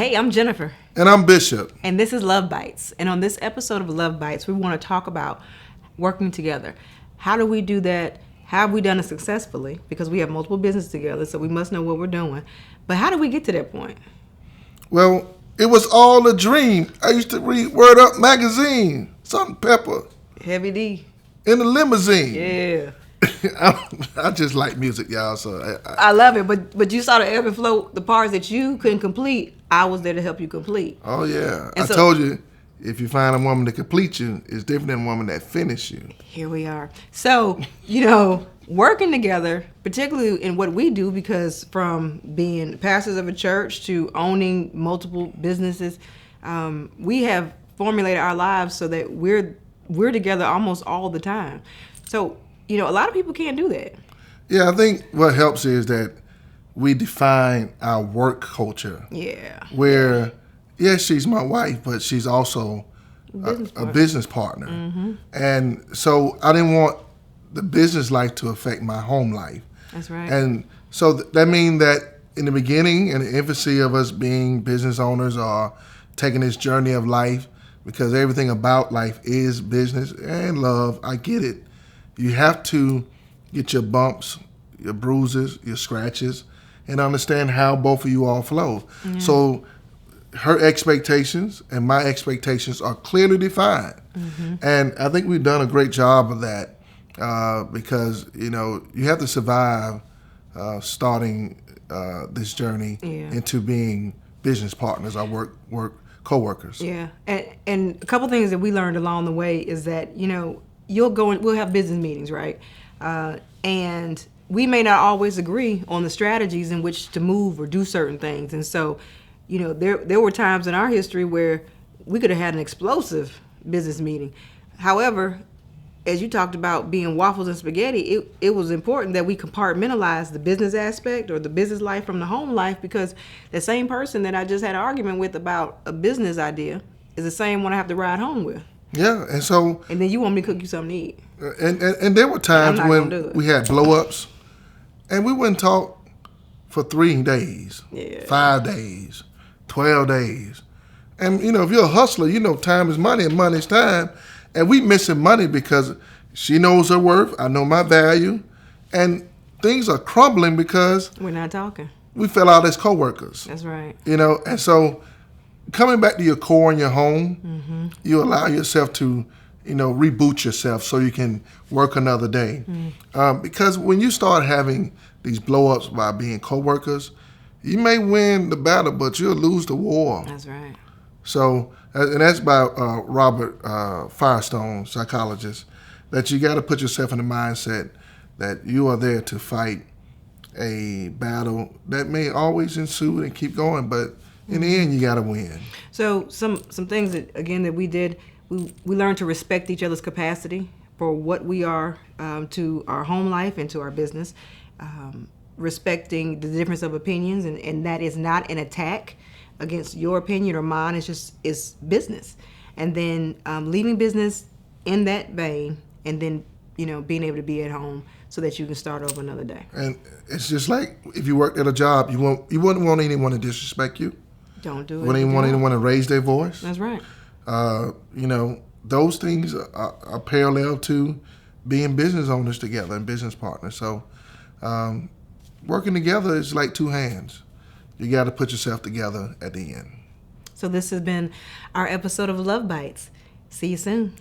Hey, I'm Jennifer. And I'm Bishop. And this is Love Bites. And on this episode of Love Bites, we want to talk about working together. How do we do that? How have we done it successfully? Because we have multiple businesses together, so we must know what we're doing. But how do we get to that point? Well, it was all a dream. I used to read Word Up magazine, Salt and Pepper. Heavy D. In the limousine. Yeah. I just like music, y'all. So I love it, but you saw the ebb and flow, the parts that you couldn't complete. I was there to help you complete. Oh yeah, and I told you, if you find a woman to complete you, it's different than a woman that finish you. Here we are. So working together, particularly in what we do, because from being pastors of a church to owning multiple businesses, we have formulated our lives so that we're together almost all the time. So. A lot of people can't do that. Yeah, I think what helps is that we define our work culture. Yeah. Where, yes, she's my wife, but she's also a business partner. Mm-hmm. And so I didn't want the business life to affect my home life. That's right. And so that means that in the beginning and the infancy of us being business owners or taking this journey of life, because everything about life is business and love, I get it. You have to get your bumps, your bruises, your scratches, and understand how both of you all flow. Yeah. So her expectations and my expectations are clearly defined. Mm-hmm. And I think we've done a great job of that because, you have to survive starting this journey into being business partners or work co-workers. Yeah. And a couple things that we learned along the way is that, we'll have business meetings, right? And we may not always agree on the strategies in which to move or do certain things. And so, there were times in our history where we could have had an explosive business meeting. However, as you talked about being waffles and spaghetti, it was important that we compartmentalize the business aspect or the business life from the home life, because the same person that I just had an argument with about a business idea is the same one I have to ride home with. Yeah, and then you want me to cook you something to eat. And there were times when we had blow-ups, and we wouldn't talk for 3 days, 5 days, 12 days. And, if you're a hustler, time is money and money is time. And we missing money because she knows her worth, I know my value, and things are crumbling because we're not talking. We fell out as co-workers. That's right. And so coming back to your core in your home, mm-hmm. you allow yourself to, reboot yourself so you can work another day. Because when you start having these blow-ups by being co-workers, you may win the battle, but you'll lose the war. That's right. So, and that's by Robert Firestone, psychologist, that you got to put yourself in the mindset that you are there to fight a battle that may always ensue and keep going, but in the end, you got to win. So some things that we did, we learned to respect each other's capacity for what we are to our home life and to our business, respecting the difference of opinions, and that is not an attack against your opinion or mine. It's business. And then leaving business in that vein, and then being able to be at home so that you can start over another day. And it's just like if you worked at a job, you wouldn't want anyone to disrespect you. Don't do it. You wouldn't want anyone to raise their voice. That's right. Those things are parallel to being business owners together and business partners. So working together is like two hands. You got to put yourself together at the end. So this has been our episode of Love Bites. See you soon.